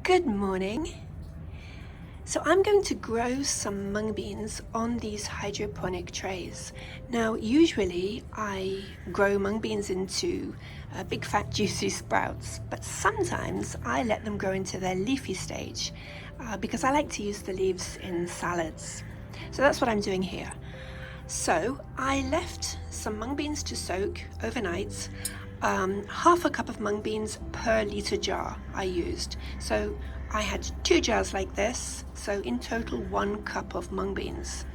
Good morning. So I'm going to grow some mung beans on these hydroponic trays. Now usually I grow mung beans into big fat juicy sprouts, but sometimes I let them grow into their leafy stage because I like to use the leaves in salads. So that's what I'm doing here. So I left some mung beans to soak overnight. Half a cup of mung beans per litre jar I used. So I had 2 jars like this, so in total 1 cup of mung beans.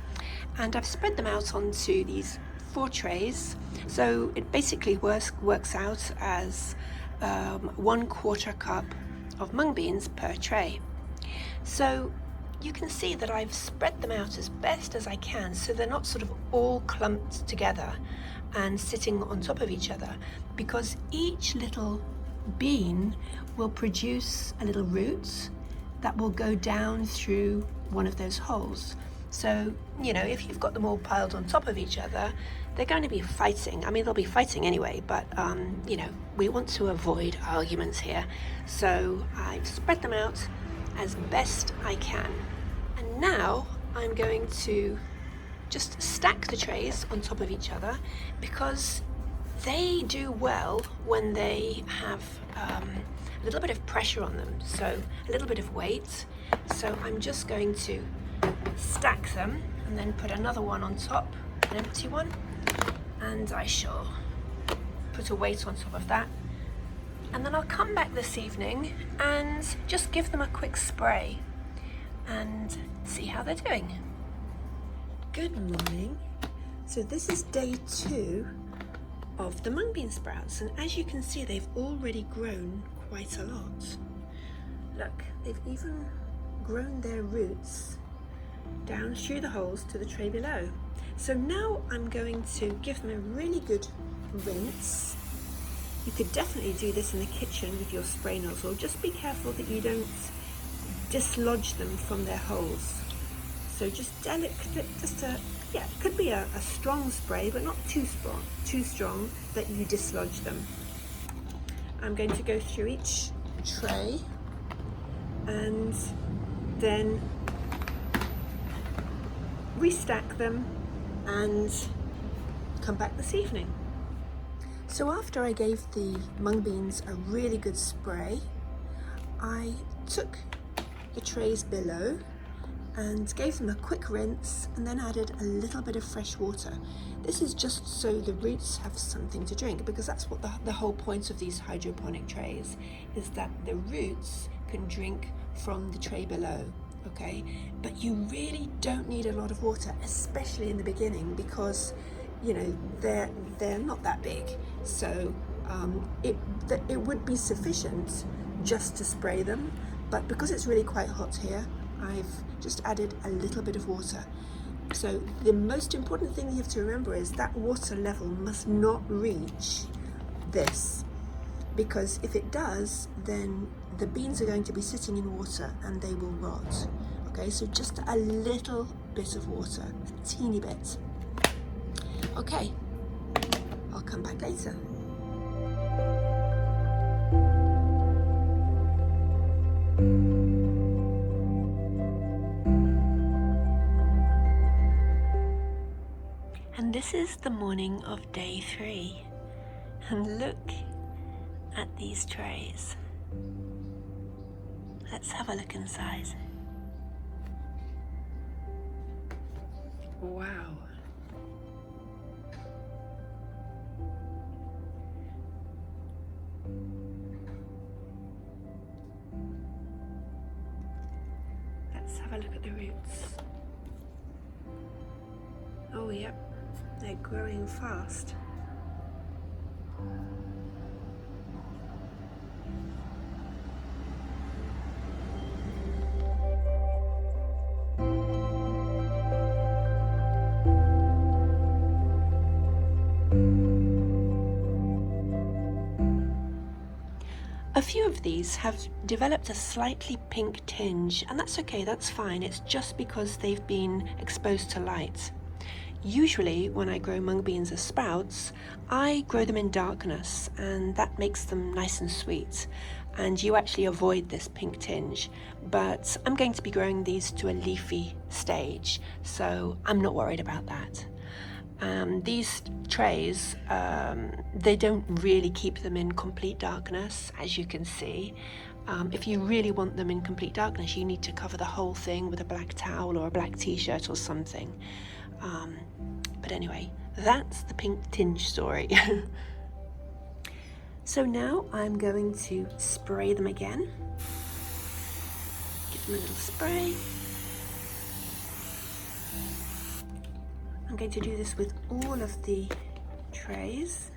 And I've spread them out onto these 4 trays. So it basically works out as 1/4 cup of mung beans per tray. So you can see that I've spread them out as best as I can so they're not sort of all clumped together and sitting on top of each other, because each little bean will produce a little root that will go down through one of those holes. So, you know, if you've got them all piled on top of each other, they're going to be fighting. I mean, they'll be fighting anyway, but, you know, we want to avoid arguments here. So I've spread them out as best I can. And now I'm going to just stack the trays on top of each other, because they do well when they have a little bit of pressure on them, so a little bit of weight. So I'm just going to stack them and then put another one on top, an empty one, and I shall put a weight on top of that. And then I'll come back this evening and just give them a quick spray and see how they're doing. Good morning. So this is day 2 of the mung bean sprouts, and as you can see, they've already grown quite a lot. Look, they've even grown their roots down through the holes to the tray below. So now I'm going to give them a really good rinse. You could definitely do this in the kitchen with your spray nozzle. Just be careful that you don't dislodge them from their holes. So just delicate, it could be a strong spray, but not too strong that you dislodge them. I'm going to go through each tray and then restack them and come back this evening. So after I gave the mung beans a really good spray, I took the trays below and gave them a quick rinse, and then added a little bit of fresh water. This is just so the roots have something to drink, because that's what the whole point of these hydroponic trays is, that the roots can drink from the tray below, okay? But you really don't need a lot of water, especially in the beginning, because you know they're not that big. So it would be sufficient just to spray them, but because it's really quite hot here, I've just added a little bit of water. So the most important thing you have to remember is that water level must not reach this, because if it does, then the beans are going to be sitting in water and they will rot. Okay, so just a little bit of water, a teeny bit. Okay, I'll come back later. And this is the morning of day 3, and look at these trays. Let's have a look inside. Wow. Let's have a look at the roots. Oh, yep. They're growing fast. A few of these have developed a slightly pink tinge, and that's okay, that's fine. It's just because they've been exposed to light. Usually when I grow mung beans as sprouts, I grow them in darkness, and that makes them nice and sweet. and you actually avoid this pink tinge. But I'm going to be growing these to a leafy stage, so I'm not worried about that. These trays, they don't really keep them in complete darkness, as you can see. If you really want them in complete darkness, you need to cover the whole thing with a black towel or a black t-shirt or something. But anyway, that's the pink tinge story. So now I'm going to spray them again. Give them a little spray. I'm going to do this with all of the trays.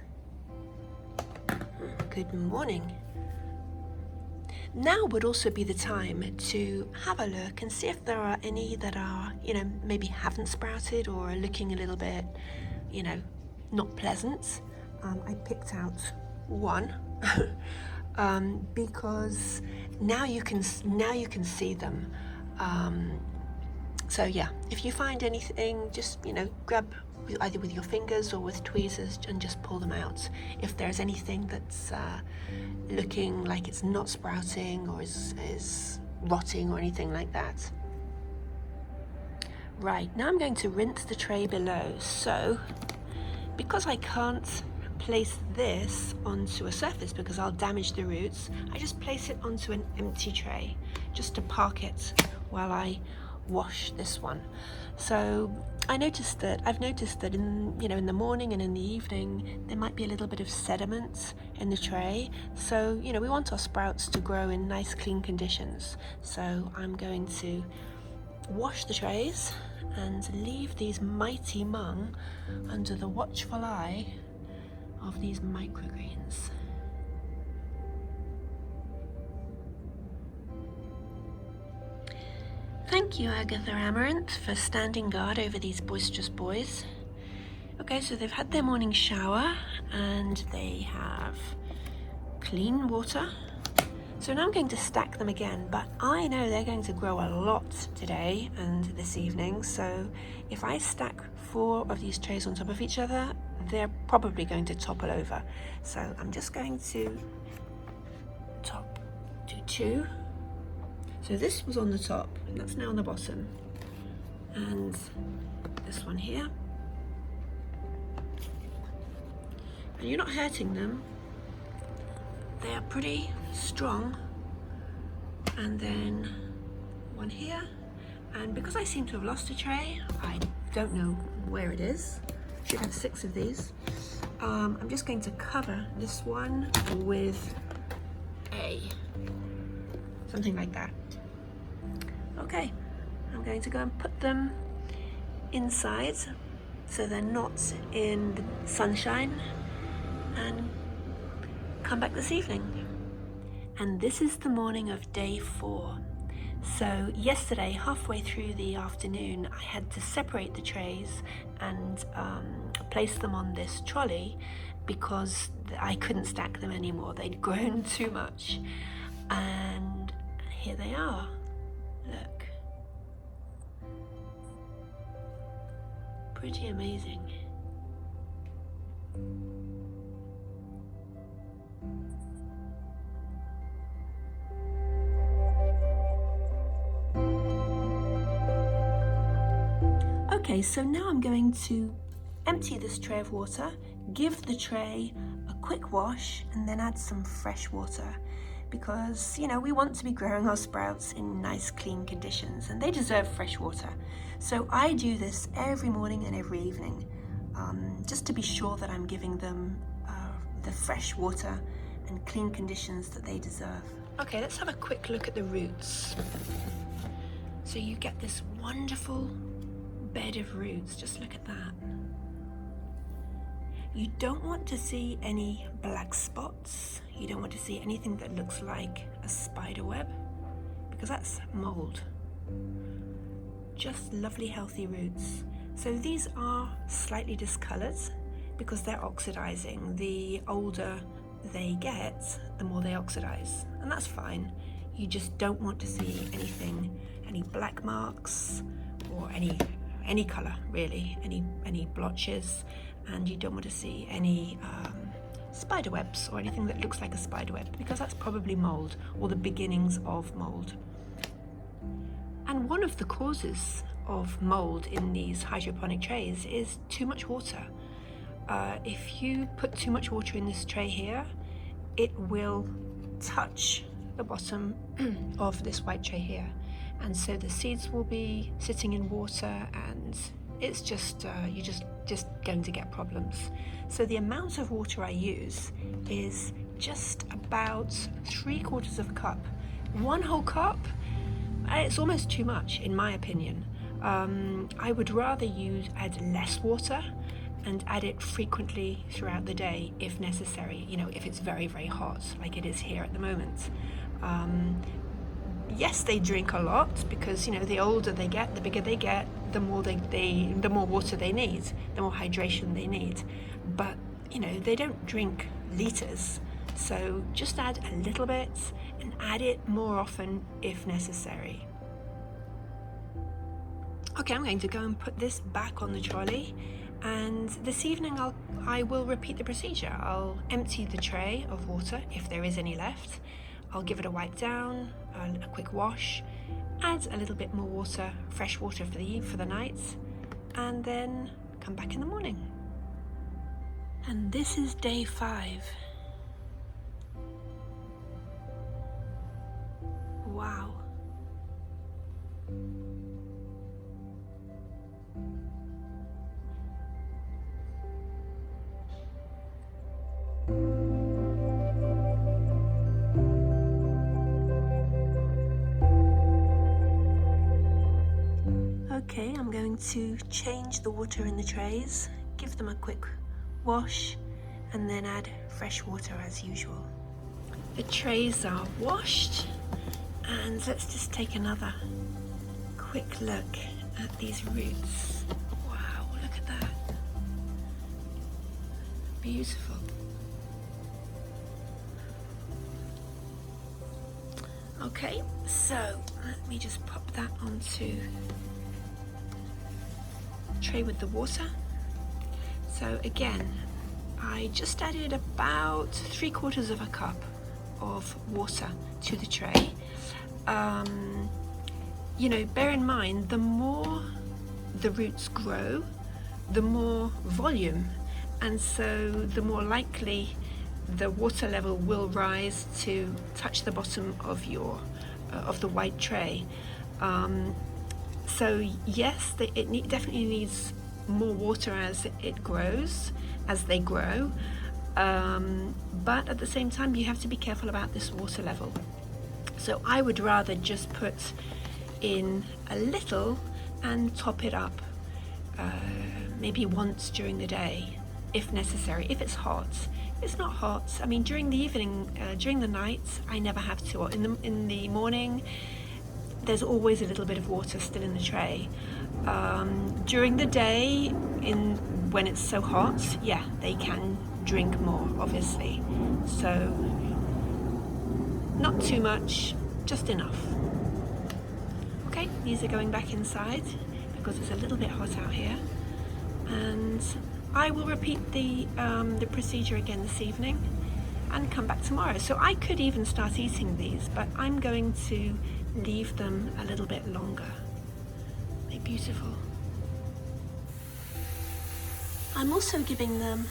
Good morning. Now would also be the time to have a look and see if there are any that are, maybe haven't sprouted or are looking a little bit, not pleasant. I picked out one because now you can see them. So yeah, if you find anything, just grab either with your fingers or with tweezers and just pull them out. If there's anything that's looking like it's not sprouting or is rotting or anything like that. Right, now I'm going to rinse the tray below. So because I can't place this onto a surface because I'll damage the roots, I just place it onto an empty tray just to park it while I wash this one. So I've noticed that in in the morning and in the evening there might be a little bit of sediment in the tray, so we want our sprouts to grow in nice clean conditions. So I'm going to wash the trays and leave these mighty mung under the watchful eye of these microgreens. Thank you, Agatha Amaranth, for standing guard over these boisterous boys. Okay, so they've had their morning shower and they have clean water. So now I'm going to stack them again, but I know they're going to grow a lot today and this evening. So if I stack 4 of these trays on top of each other, they're probably going to topple over. So I'm just going to do 2. So this was on the top, and that's now on the bottom. And this one here. And you're not hurting them. They are pretty strong. And then one here. And because I seem to have lost a tray, I don't know where it is. Should have 6 of these. I'm just going to cover this one with something like that. Okay, I'm going to go and put them inside so they're not in the sunshine, and come back this evening. And this is the morning of day 4. So yesterday, halfway through the afternoon, I had to separate the trays and place them on this trolley because I couldn't stack them anymore. They'd grown too much. And here they are. Look. Pretty amazing. Okay, so now I'm going to empty this tray of water, give the tray a quick wash, and then add some fresh water. Because, we want to be growing our sprouts in nice, clean conditions, and they deserve fresh water. So I do this every morning and every evening, just to be sure that I'm giving them the fresh water and clean conditions that they deserve. Okay, let's have a quick look at the roots. So you get this wonderful bed of roots. Just look at that. You don't want to see any black spots. You don't want to see anything that looks like a spider web, because that's mold. Just lovely healthy roots. So these are slightly discolored because they're oxidizing. The older they get, the more they oxidize, and that's fine. You just don't want to see any black marks or any color really, any blotches, and you don't want to see any spider webs or anything that looks like a spider web, because that's probably mold or the beginnings of mold. And one of the causes of mold in these hydroponic trays is too much water. If you put too much water in this tray here, it will touch the bottom of this white tray here, and so the seeds will be sitting in water, and it's just you're just going to get problems. So the amount of water I use is just about 3/4 of a cup. One whole cup, it's almost too much in my opinion. I would rather add less water and add it frequently throughout the day if necessary, you know, if it's very, very hot like it is here at the moment. Yes, they drink a lot because, you know, the older they get, the bigger they get, the more the more water they need, the more hydration they need. But, you know, they don't drink liters. So just add a little bit and add it more often if necessary. Okay, I'm going to go and put this back on the trolley, and this evening I will repeat the procedure. I'll empty the tray of water if there is any left. I'll give it a wipe down, a quick wash, add a little bit more water, fresh water for the night, and then come back in the morning. And this is day 5. Wow. Okay, I'm going to change the water in the trays, give them a quick wash, and then add fresh water as usual. The trays are washed, and let's just take another quick look at these roots. Wow, look at that. Beautiful. Okay, so let me just pop that onto tray with the water. So again, I just added about 3/4 of a cup of water to the tray. You know, bear in mind, the more the roots grow, the more volume, and so the more likely the water level will rise to touch the bottom of your of the white tray. So yes, it definitely needs more water as it grows, as they grow, but at the same time you have to be careful about this water level. So I would rather just put in a little and top it up maybe once during the day if necessary, if it's hot. If it's not hot, I mean during the evening, during the night, I never have to. In the morning, there's always a little bit of water still in the tray. During the day, when it's so hot, yeah, they can drink more, obviously. So not too much, just enough. Okay, these are going back inside because it's a little bit hot out here, and I will repeat the procedure again this evening and come back tomorrow. So I could even start eating these, but I'm going to leave them a little bit longer. They're beautiful. I'm also giving them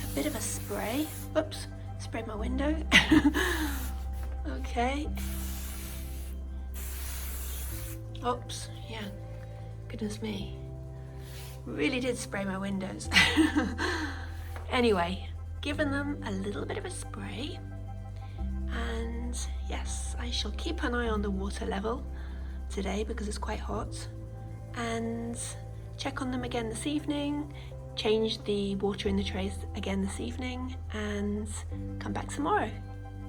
a bit of a spray. Oops, sprayed my window. Okay. Oops, yeah, goodness me. Really did spray my windows. Anyway, given them a little bit of a spray, and yes, I shall keep an eye on the water level today because it's quite hot, and check on them again this evening, change the water in the trays again this evening, and come back tomorrow.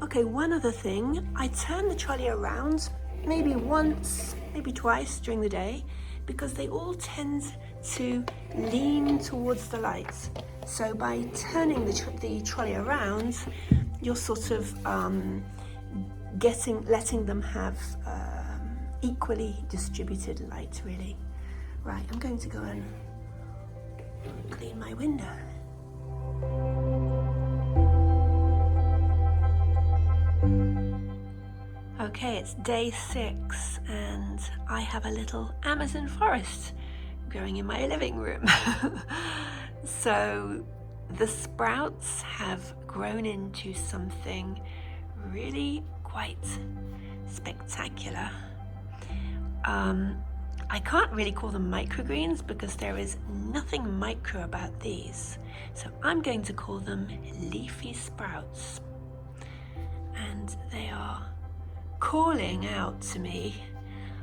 Okay, one other thing, I turn the trolley around maybe once, maybe twice during the day, because they all tend to lean towards the light. So by turning the trolley around, you're sort of letting them have equally distributed light, really. Right, I'm going to go and clean my window. Okay, it's day 6 and I have a little Amazon forest growing in my living room. So the sprouts have grown into something really quite spectacular. I can't really call them microgreens because there is nothing micro about these. So I'm going to call them leafy sprouts. And they are calling out to me,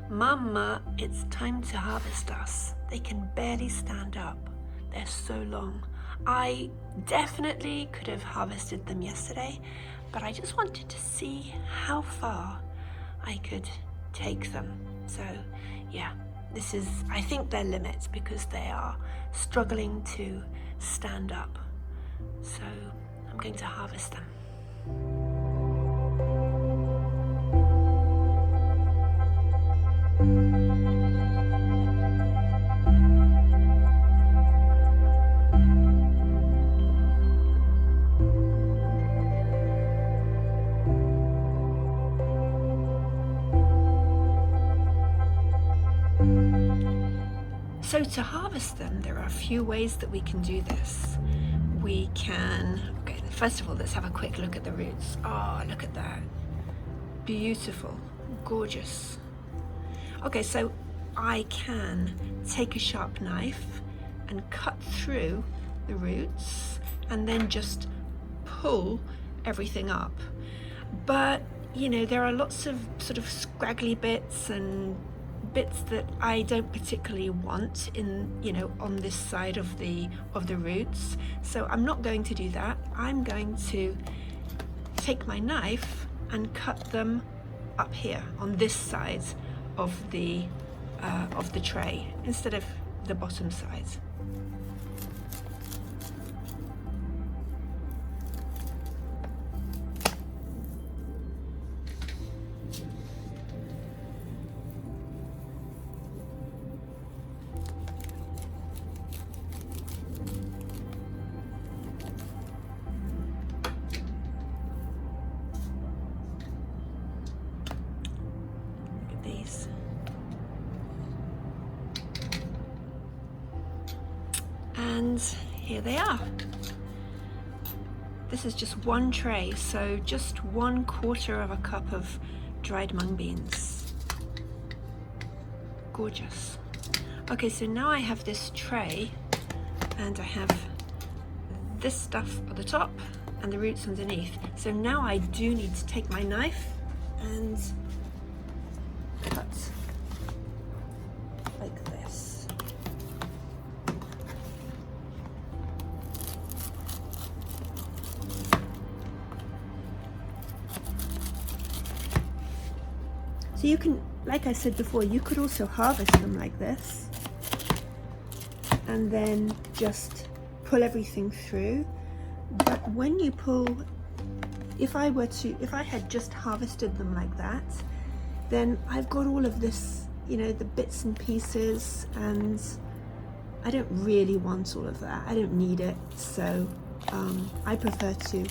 "Mama, it's time to harvest us." They can barely stand up. They're so long. I definitely could have harvested them yesterday, but I just wanted to see how far I could take them. So yeah, this is, I think, their limit because they are struggling to stand up. So I'm going to harvest them. So to harvest them, there are a few ways that we can do this. We can, okay, first of all, let's have a quick look at the roots. Oh, look at that. Beautiful, gorgeous. Okay, so I can take a sharp knife and cut through the roots and then just pull everything up. But, you know, there are lots of sort of scraggly bits and bits that I don't particularly want in, you know, on this side of the roots. So I'm not going to do that. I'm going to take my knife and cut them up here on this side of the tray instead of the bottom side. And here they are. This is just one tray, so just 1/4 of a cup of dried mung beans. Gorgeous. Okay, so now I have this tray and I have this stuff at the top and the roots underneath. So now I do need to take my knife and cut like this. So you can, like I said before, you could also harvest them like this and then just pull everything through. But when you pull, if I had just harvested them like that, then I've got all of this, you know, the bits and pieces, and I don't really want all of that. I don't need it. So I prefer to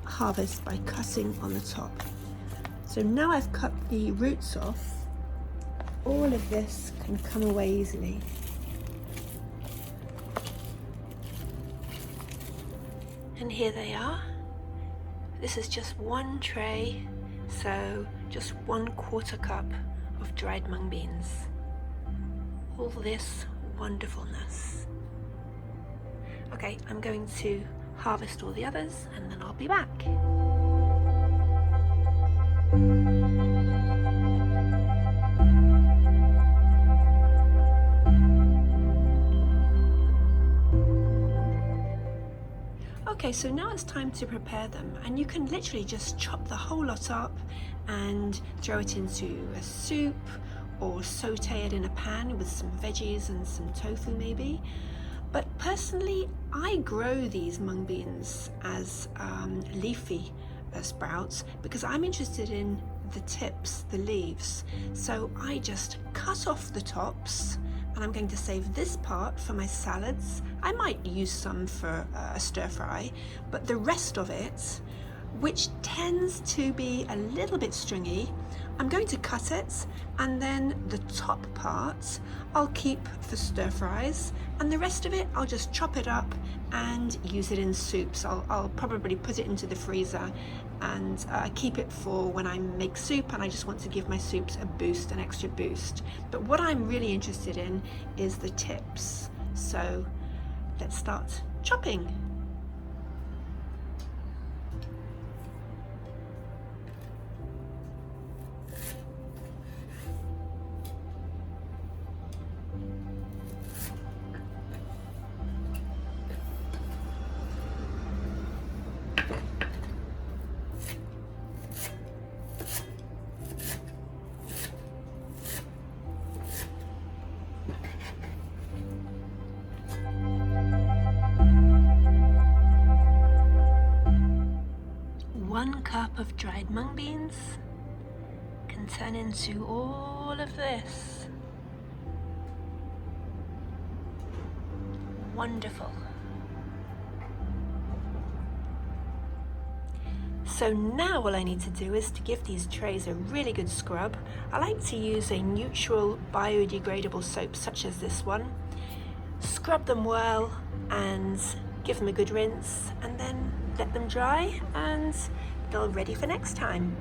harvest by cutting on the top. So now I've cut the roots off, all of this can come away easily. And here they are. This is just one tray, so just 1/4 cup of dried mung beans. All this wonderfulness. Okay, I'm going to harvest all the others and then I'll be back. Okay, so now it's time to prepare them, and you can literally just chop the whole lot up and throw it into a soup or saute it in a pan with some veggies and some tofu maybe. But personally, I grow these mung beans as leafy sprouts because I'm interested in the tips, the leaves. So I just cut off the tops, and I'm going to save this part for my salads. I might use some for a stir fry, but the rest of it which tends to be a little bit stringy, I'm going to cut it, and then the top part I'll keep for stir fries, and the rest of it I'll just chop it up and use it in soups. I'll probably put it into the freezer and keep it for when I make soup and I just want to give my soups a boost, an extra boost. But what I'm really interested in is the tips. So let's start chopping. One cup of dried mung beans can turn into all of this. Wonderful. So now all I need to do is to give these trays a really good scrub. I like to use a neutral biodegradable soap such as this one. Scrub them well and give them a good rinse, and then let them dry and they're ready for next time.